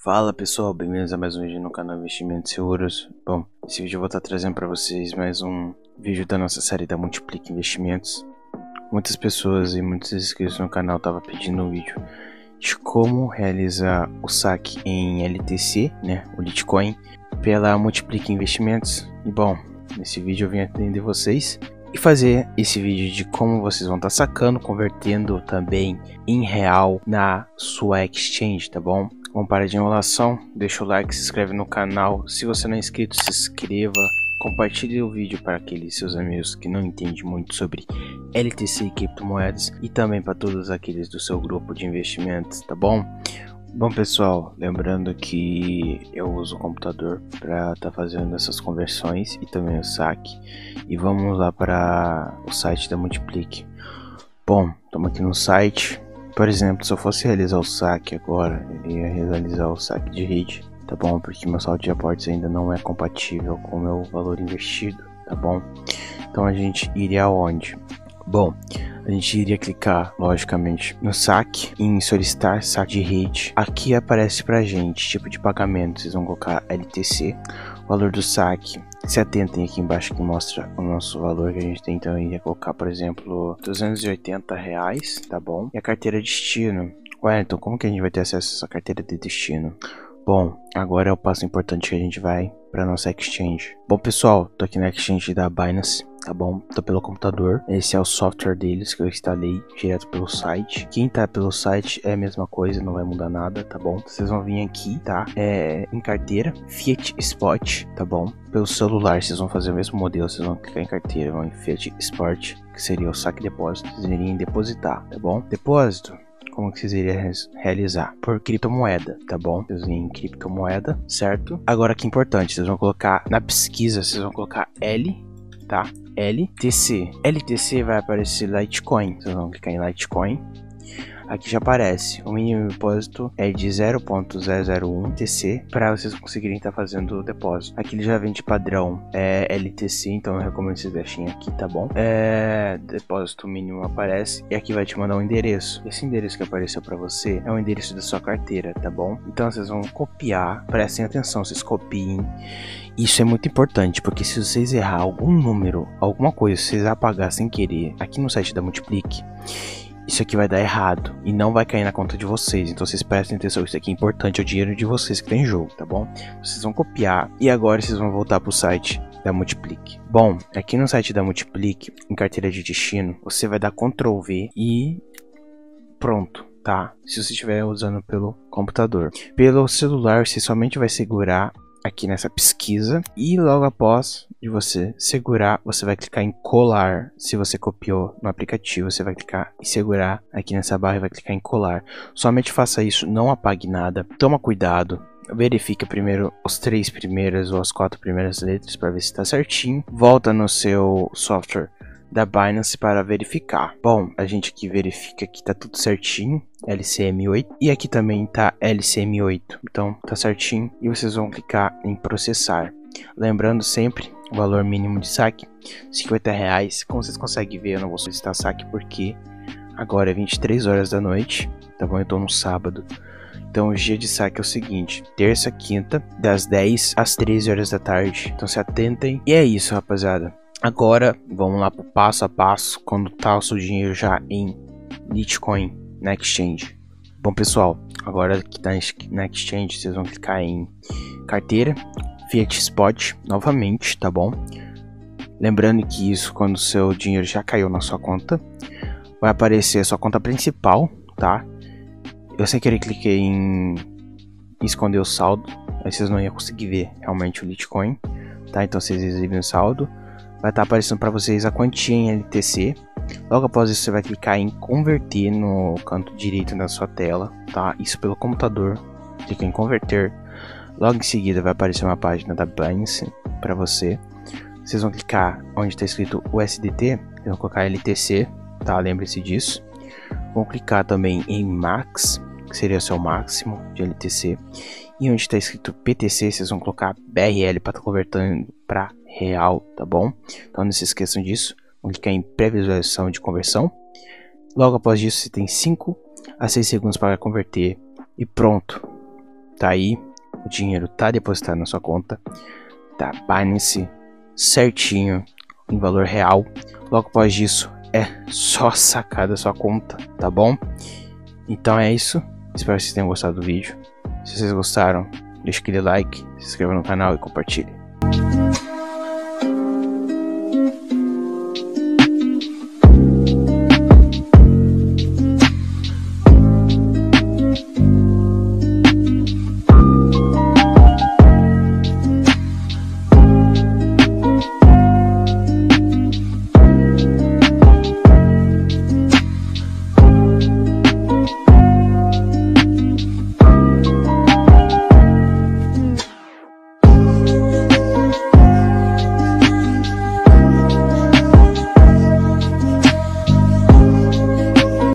Fala pessoal, bem-vindos a mais um vídeo no canal Investimentos Seguros. Bom, esse vídeo eu vou estar trazendo para vocês mais um vídeo da nossa série da Multiplique Investimentos. Muitas pessoas e muitos inscritos no canal estavam pedindo um vídeo de como realizar o saque em LTC, né, o Litecoin, pela Multiplique Investimentos. E bom, nesse vídeo eu vim atender vocês e fazer esse vídeo de como vocês vão estar sacando, convertendo também em real na sua exchange, tá bom? Vamos parar de enrolação, deixa o like, se inscreve no canal. Se você não é inscrito, se inscreva. Compartilhe o vídeo para aqueles seus amigos que não entendem muito sobre LTC e criptomoedas. E também para todos aqueles do seu grupo de investimentos, tá bom? Bom pessoal, lembrando que eu uso o computador para estar fazendo essas conversões e também o saque. E vamos lá para o site da Multiplique. Bom, estamos aqui no site. Por exemplo, se eu fosse realizar o saque agora, eu ia realizar o saque de rede, tá bom? Porque meu saldo de aportes ainda não é compatível com o meu valor investido, tá bom? Então a gente iria aonde? Bom, a gente iria clicar, logicamente, no saque, em solicitar saque de rede. Aqui aparece pra gente tipo de pagamento, vocês vão colocar LTC, o valor do saque. Se atentem aqui embaixo que mostra o nosso valor que a gente tem, então eu iria colocar, por exemplo, R$280, tá bom? E a carteira de destino. Ué, então como que a gente vai ter acesso a essa carteira de destino? Bom, agora é o passo importante que a gente vai para nossa exchange. Bom pessoal, tô aqui na exchange da Binance, tá bom? Tô pelo computador, esse é o software deles que eu instalei direto pelo site. Quem tá pelo site é a mesma coisa, não vai mudar nada, tá bom? Vocês vão vir aqui, tá? Em carteira, Fiat Spot, tá bom? Pelo celular, vocês vão fazer o mesmo modelo, vocês vão clicar em carteira, vão em Fiat Spot, que seria o saque depósito, vocês iriam depositar, tá bom? Depósito. Como que vocês iriam realizar? Por criptomoeda, tá bom? Vocês em criptomoeda, certo? Agora que é importante, vocês vão colocar na pesquisa, vocês vão colocar L, tá? LTC. LTC vai aparecer Litecoin. Vocês vão clicar em Litecoin. Aqui já aparece, o mínimo depósito é de 0.001 TC para vocês conseguirem estar fazendo o depósito. Aqui ele já vem de padrão LTC, então eu recomendo vocês deixem aqui, tá bom? Depósito mínimo aparece e aqui vai te mandar um endereço. Esse endereço que apareceu para você é o endereço da sua carteira, tá bom? Então vocês vão copiar, prestem atenção, vocês copiem. Isso é muito importante, porque se vocês errar algum número, alguma coisa, se vocês apagar sem querer aqui no site da Multiplique, isso aqui vai dar errado e não vai cair na conta de vocês. Então vocês prestem atenção, isso aqui é importante, é o dinheiro de vocês que tem em jogo, tá bom? Vocês vão copiar e agora vocês vão voltar pro site da Multiplique. Bom, aqui no site da Multiplique, em carteira de destino, você vai dar Ctrl V e pronto, tá? Se você estiver usando pelo computador. Pelo celular, você somente vai segurar aqui nessa pesquisa e logo após de você segurar, você vai clicar em colar. Se você copiou no aplicativo, você vai clicar em segurar aqui nessa barra e vai clicar em colar. Somente faça isso, não apague nada. Toma cuidado, verifica primeiro os 3 primeiras ou as 4 primeiras letras para ver se está certinho. Volta no seu software da Binance para verificar. Bom, a gente aqui verifica que tá tudo certinho, LCM8, e aqui também tá LCM8, então tá certinho, e vocês vão clicar em processar. Lembrando sempre, o valor mínimo de saque, R$50. Como vocês conseguem ver, eu não vou solicitar saque porque agora é 23 horas da noite, tá bom? Eu tô no sábado. Então o dia de saque é o seguinte, terça, quinta, das 10 às 13 horas da tarde. Então se atentem. E é isso, rapaziada. Agora, vamos lá pro passo a passo, quando tá o seu dinheiro já em Litecoin na exchange. Bom pessoal, agora que tá na exchange, vocês vão clicar em carteira, Fiat Spot, novamente, tá bom? Lembrando que isso, quando o seu dinheiro já caiu na sua conta, vai aparecer a sua conta principal, tá? Eu sem querer cliquei em esconder o saldo, aí vocês não iam conseguir ver realmente o Litecoin, tá? Então vocês exibem o saldo. Vai estar aparecendo para vocês a quantia em LTC. Logo após isso você vai clicar em converter no canto direito da sua tela, tá? Isso pelo computador. Clica em converter. Logo em seguida vai aparecer uma página da Binance para você. Vocês vão clicar onde está escrito USDT, vão colocar LTC, tá? Lembre-se disso. Vão clicar também em Max, que seria o seu máximo de LTC. E onde está escrito PTC, vocês vão colocar BRL para estar convertendo para real, tá bom? Então não se esqueçam disso. Vão clicar em pré-visualização de conversão. Logo após isso, você tem 5 a 6 segundos para converter e pronto. tá aí, o dinheiro tá depositado na sua conta, da Binance, certinho, em valor real. Logo após disso, é só sacar da sua conta, tá bom? Então é isso, espero que vocês tenham gostado do vídeo. Se vocês gostaram, deixa aquele like, se inscreva no canal e compartilhe.